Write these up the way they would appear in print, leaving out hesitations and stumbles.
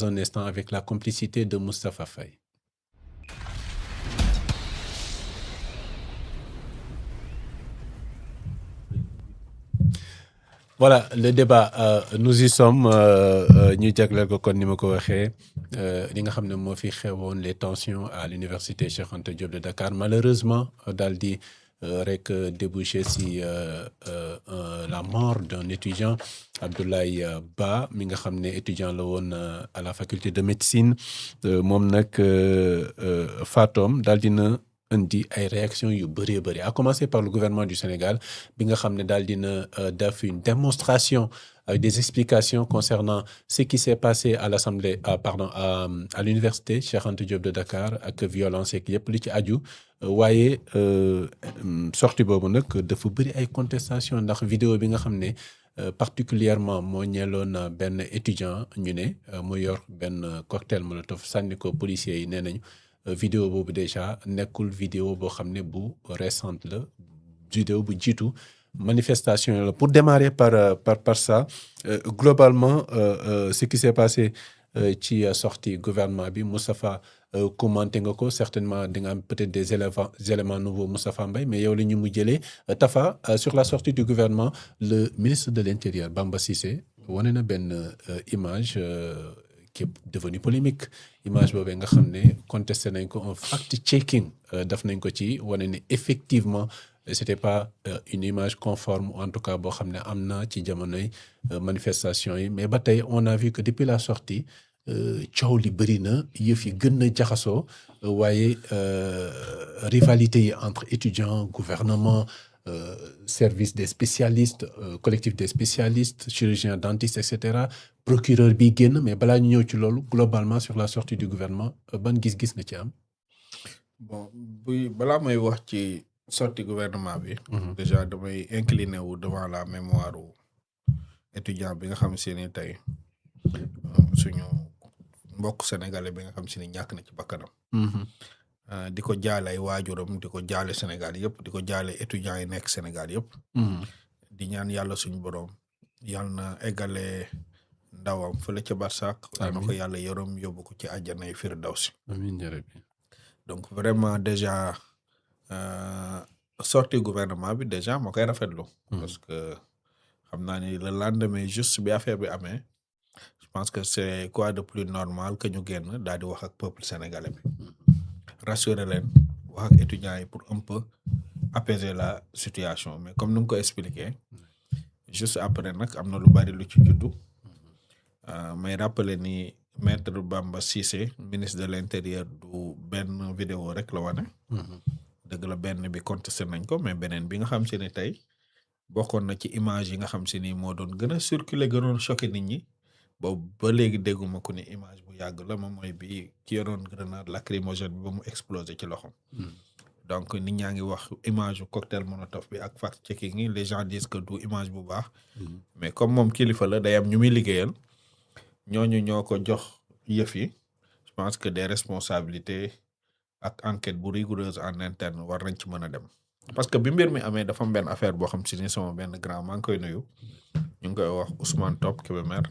un instant avec la complicité de Moustapha Faye. Voilà le débat nous y sommes ñu jagleel ko kon ni ma ko waxee li nga xam ne moo fi xewoon les tensions à l'université Cheikh Anta Diop de Dakar malheureusement daal di rek débouché si la mort d'un étudiant Abdoulaye Ba mi nga xam ne étudiant la woon à la faculté de médecine moom nag faatoom daal dina indi ay réactions yu bëree bëri à commencer par le gouvernement du Sénégal bi nga xam ne daal dina def une démonstration avec des explications concernant ce qui s'est passé à l'Assemblée à l'université Cheikh Anta Diop de Dakar ak violence yeeg yëpp li ci aju waaye sortie boobu nag dafa bëri ay contestation ndax vidéo bi nga xam ne particulièrement moo ñeeloon benn étudiant ñu ne mu yor benn cocktail molotov sànni ko policiers yi nee nañu vidéo boobu déjà nekkul vidéo boo xam ne bu récente la vidéo bu jiitu manifestation la pour démarrer par ça globalement ce qui s'est passé ci sortie gouvernement bi Moustapha commenté nga ko certainement di nga am peut-être des éléments nouveaux Moustapha Mbaye mais yow la ñu mu jëlee Tafa sur la sortie du gouvernement le ministre de l'Intérieur Bamba Cissé wane na benn image qui est devenu polémique image boobee nga xam ne contesté nañ ko un fact-checking def nañ ko ci wane ne effectivement c'était pas une image conforme ou en tout cas boo xam ne am na ci jamonoy manifestation yi mais ba tey on a vu que depuis la sortie coow li bëri na yëf yi gën na jaxasoo waaye rivalité yi entre étudiants gouvernement service des spécialistes collectif des spécialistes chirurgiens dentistes et cetera procureur bi génn mais balaa ñu ñëw ci loolu globalement sur la sortie du gouvernement ban gis-gis nga ci am. bon balaa may wax ci sortie gouvernement bi. déjà damay incliné wu devant la mémoire étudiant bi nga xam si ni tey suñu mbokk sénégalais bi nga xam si ni ñàkk na ci bakkanam. di ko jaale ay waajuram di ko jaale Sénégal yëpp di ko jaale étudiants yi nekk Sénégal yëpp. di ñaan yàlla suñu borom yàlla na eggale ndawam fële ca Barsak. amiin na ko yàlla yërëm yóbbu ko ci àjjanay Firdawsi. amiin jërëjëf. donc vraiment déjà sortie gouvernement bi déjà moo koy rafetlu. parce que xam naa ni le lendemain juste bi affaire bi amee je pense que c'est quoi de plus normal que ñu génn daal di wax ak peuple sénégalais bi. rassurer leen wax ak étudiants yi pour un peu apaiser la situation mais comme ni nga ko expliqué juste après nag am na lu bari lu ci juddu may rappeler ni maître Bamba Cissé ministre de l'intérieur du benn vidéo rek la wane. dëgg la benn bi contesté nañ ko mais beneen bi nga xam si ne tey bokkoon na ci image yi nga xam si ni moo doon gën a circuler gënoon choqué nit ñi. boobu ba léegi dégguma ko ni image bu yàgg la moom mooy bi ki yoroon grenade lacrymogène bi ba mu explosé ci loxom donc nit ñaa ngi wax image cocktail molotov bi ak fact checking yi les gens disent que du image bu baax mais comme moom kilifa la day am ñu muy liggéeyal ñooñu ñoo ko jox yëf yi je pense que des responsabilités ak enquête bu rigoureuse en interne war nañ ci mën a dem parce que bi mbir mi amee dafa am benn affaire boo xam si ni sama benn grand maa ngi koy nuyu ñu ngi koy wax Ousmane Top Kébémer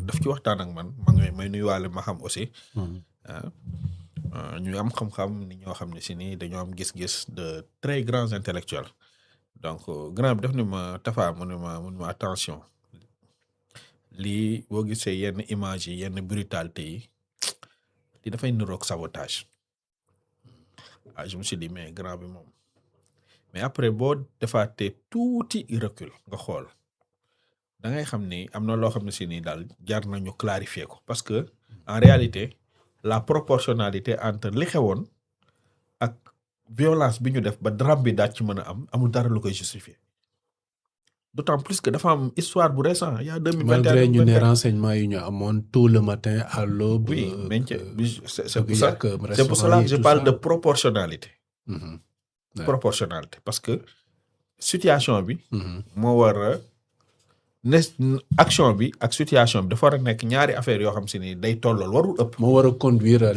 daf ci waxtaan ak man may nuyuwaale ma xam aussi ñu am xam-xam ni ñoo xam ne si nii dañoo am gis-gis de très grands intellectuels donc grand bi daf ni ma Tafa mu ne ma attention lii boo gisee yenn images yi yenn brutalité yi li dafay niroog sabotage je me suis dit mais grand bi moom mais après boo defaatee tuuti recul nga xool da ngay xam ni am na loo xam ne si nii daal jar nañu clarifier ko parce que en réalité la proportionnalité entre li xewoon ak violence bi ñu def ba drame bi daal ci mën a am amul dara lu koy justifier d'autant plus que dafa am histoire bu récent il y a 2021 malgré ñu ne renseignement yi ñu amoon tôt le matin à l'aube. oui mais c'est pour cela que je parle de proportionnalité. proportionnalité parce que situation bi. moo war a ne action bi ak situation bi dafa war a nekk ñaari affaire yoo xam si ni day tollool warul ëpp. moo war a conduire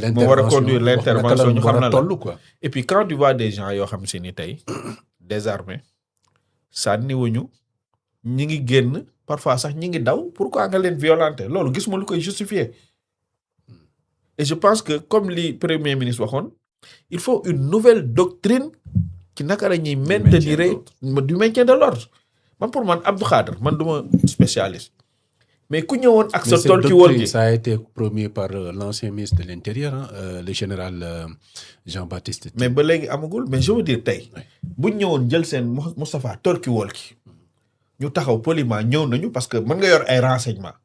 l'intervention ñu xam na toll quoi. et puis quand tu vois des gens yoo xam si ni tey désarmés sànniwuñu ñi ngi génn parfois sax ñi ngi daw pourquoi nga leen violenter loolu gisuma lu koy justifier et je pense que comme li premier ministre waxoon il faut une nouvelle doctrine ci naka la ñuy maintenir du maintien de l'ordre man pour man Abdou Khadre man duma spécialiste mais ku ñëwoon ak sa tool ci woon gi ça a été promis par l'ancien ministre de l'Intérieur le général Jean-Baptiste Tine. mais ba léegi amagul mais je veux dire tey buñ ñëwoon jël seen Moustapha Torki Wolki ñu taxaw poliment ñëw nañu parce que mën nga yor ay renseignements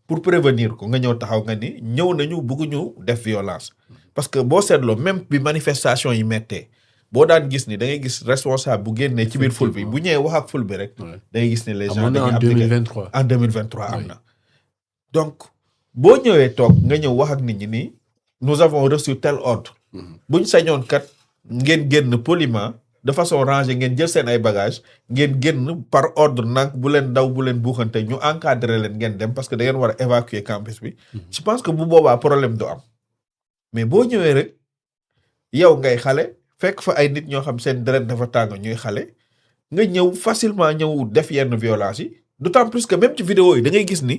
pour prévenir ko nga ñëw taxaw nga ni ñëw nañu bëgguñu def violence parce que boo seetloo même bi manifestation yi mettee boo daan gis ni da ngay gis responsable bu génnee ci biir ful bi bu ñëwee wax ak ful bi rek da ngay gis ni les gens dañuy en 2023 en 2023 am na donc boo ñëwee toog nga ñëw wax ak nit ñi nii nous avons reçu tel ordre buñ sañoon kat ngeen génn poliment de façon rangée ngeen jël seen ay bagages ngeen génn par ordre nag bu leen daw bu leen buuxante ñu encadrer leen ngeen dem parce que da ngeen war a évacuer campus bi je pense que bu boobaa problème du am mais boo ñëwee rek yow ngay xale fekk fa ay nit ñoo xam seen deret dafa tàng ñuy xale nga ñëw facilement ñëw def yenn violence yi d'autant plus que même ci vidéo yi da ngay gis ni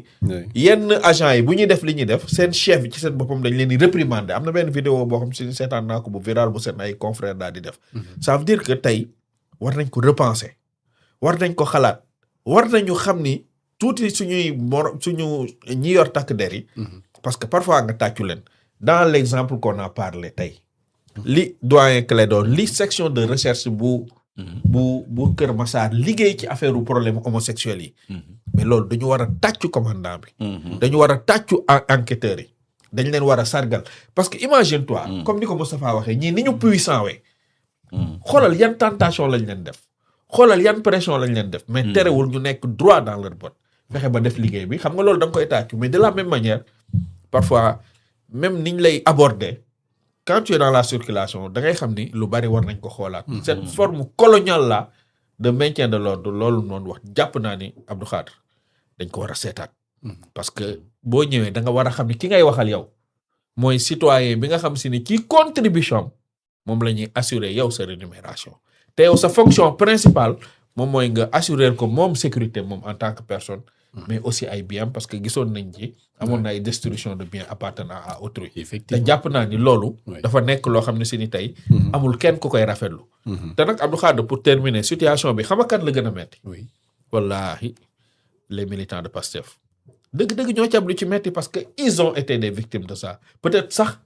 yenn agents yi bu ñuy def li ñuy def seen chef yi ci seen boppam dañ leen di réprimander am na benn vidéo boo xam si seetaan naa ko bu viral bu seen ay confrères daal di def ça veut dire que tey war nañ ko repenser war nañ ko xalaat war nañu xam ni tuuti suñu ñi yor takk der yi parce que parfois nga tàccu leen dans l'exemple qu'on a parlé tey li doyen Clédor li section de recherche bu Kër Massar liggéey ci affaire u problème homosexuel yi mais loolu dañu war a tàccu commandant bi dañu war a tàccu enquêteurs yi dañ leen war a sargal parce que imagine toi comme ni ko Moustapha waxee ñii ni ñu puissant wee xoolal yan tentation lañ leen def xoolal yan pression lañ leen def mais terewul ñu nekk droit dans leur botte fexe ba def liggéey bi xam nga loolu da nga koy tàccu mais de la même manière parfois même niñ lay aborder quand tu es dans la circulation da ngay xam ni lu bari war nañ ko xoolaat cette forme coloniale là de maintien de l'ordre loolu noonu wax jàpp naa ni Abdou Khadre dañ ko war a seetaat parce que boo ñëwee da nga war a xam ni ki ngay waxal yow mooy citoyen bi nga xam si ni ci contribution moom la ñuy assurer yow sa rémunération te yow sa fonction principale moom mooy nga assurer ko moom sécurité moom en tant que personne mais aussi ay biens parce que gisoon nañ ci amoon na ay destruction de biens appartenant à autrui te jàpp naa ni loolu dafa nekk loo xam ne si ni tey amul kenn ku koy rafetlu te nag Abdou Khadre pour terminer situation bi xam nga kan la gën a metti wallahi les militants de Pastef dëgg-dëgg ñoo ci am lu ci metti parce que ils ont été des victimes de ça peut-être sax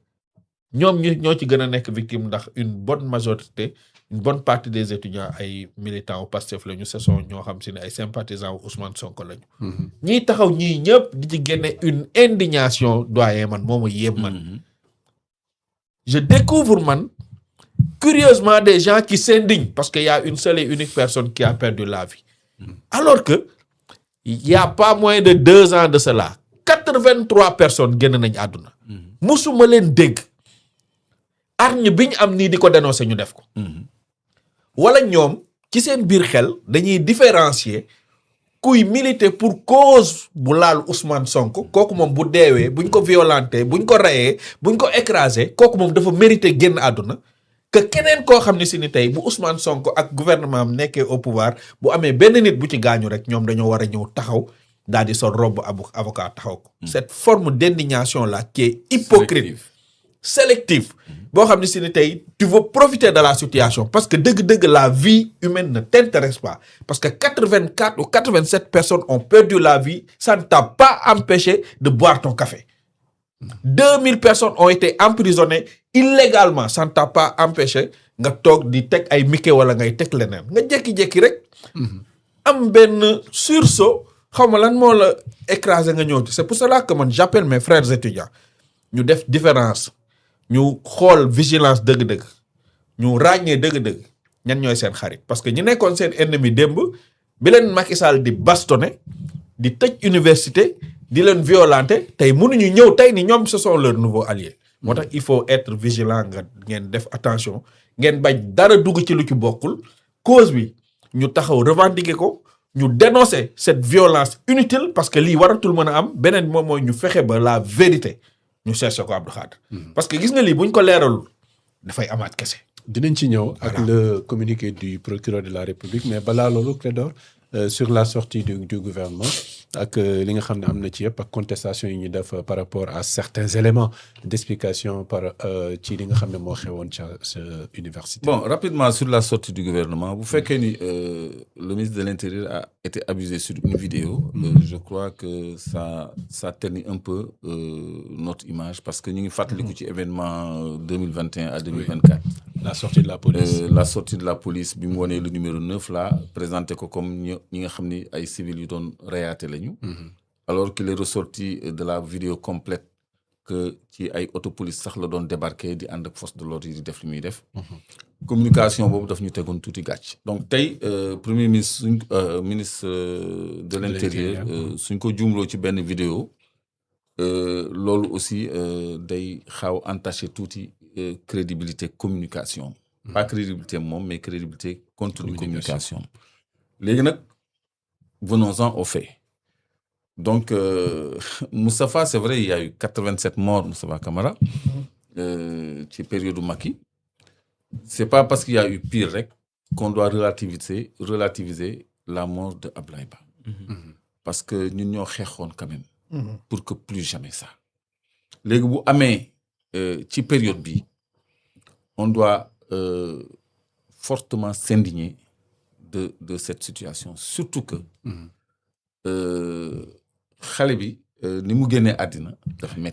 ñoom ñoo ci gën a nekk victime ndax une bonne partie des étudiants ay militants au Pastef la ñu ce sont ñoo xam si ne ay sympathisants wu Ousmane Sonko lañu ñiy taxaw ñii ñëpp di ci génne une indignation doyen man moo ma yéem man je découvre man curieusement des gens qui s'indignent parce que y a une seule et unique personne qui a perdu la vie alors que il y a pas moins de 2 ans de cela 83 personnes génn nañ àdduna musuma leen dégg arñe bi ñu am nii di ko dénoncer ñu def ko wala ñoom ci seen biir xel dañuy différencier kuy militer pour cause bu laal Ousmane Sonko kooku moom bu deewee buñ ko violenté buñ ko rayee buñ ko écrasé kooku moom dafa mériter génn àdduna que keneen koo xam ne si ni tey bu Ousmane Sonko ak gouvernement am nekkee au pouvoir bu amee benn nit bu ci gaañu rek ñoom dañoo war a ñëw taxaw daal di sol robe avocat taxaw ko cette forme d'indignation là qui est hypocrite sélective boo xam ne si ni tey tu veux profiter de la situation parce que dëgg-dëgg la vie humaine ne t'intéresse pas parce que 84 ou 87 personnes ont perdu la vie ça ne t'a pas empêché de boire ton café 2000 personnes ont été emprisonnées illégalement ça ne t'a pas empêché nga toog di teg ay mike wala ngay teg leneen nga jékki-jékki rek am benn sursaut xaw ma lan moo la écrasé nga ñëw c'est pour cela que man j'appelle mes frères étudiants ñu def différence ñu xool vigilance dëgg-dëgg ñu ràññee dëgg-dëgg ñan ñooy seen xarit parce que ñu nekkoon seen ennemi démb bi leen Macky Sall di bastonné di tëj université di leen violenter tey mënuñu ñëw tey ni ñoom ce sont leurs nouveaux alliés moo tax il faut être vigilant nga ngeen def attention ngeen bañ dara dugg ci lu ci bokkul cause bi ñu taxaw revendiquer ko ñu dénoncer cette violence inutile parce que lii waratul mën a am beneen moom mooy ñu fexe ba la vérité ñu cherché ko Abdou Khadre parce que gis nga lii buñ ko leeralul dafay amaat kese. dinañ ci ñëw ak le communiqué du procureur de la République mais balaa loolu Clédor sur la sortie du gouvernement ak li nga xam ne am na ci yëpp ak contestation yi ñu def par rapport à certains éléments d'explication par ci li nga xam ne moo xewoon ca sa université. Bon, rapidement sur la sortie du gouvernement, vous faites que le ministre de l'Intérieur a été abusé sur une vidéo. Je crois que ça ternit un peu notre image parce que nous avons fait l'événement 2021 à 2024. La sortie de la police. La sortie de la police, bi mu wonee le numéro 9 là, présenté comme ñi nga xam ni ay civils yu doon reyaate lañu. Alors qu'il est ressorti de la vidéo complète que ci ay autopolice sax la doon débarqué di ànd ak force de l'ordre yi di def li muy def. Communication boobu daf ñu tegoon tuuti gàcc. Donc tey premier ministre ministre de l'intérieur suñ ko jumloo ci benn vidéo loolu aussi day xaw entaché tuuti crédibilité communication. Pas crédibilité moom mais crédibilité contenu communication. Léegi nag venons-en aux faits. Donc, Moustapha, c'est vrai, il y a eu 87 morts, Moustapha Camara, ci période Macky. C'est pas parce qu'il y a eu pire rek qu'on doit relativiser la mort de Ablaye Ba. Parce que ñun ñoo xeexoon quand même. Pour que plus jamais ça. Léegi bu amee ci période bi, on doit fortement s'indigner de cette situation. Surtout que xale bi ni mu génnee àddina dafa metti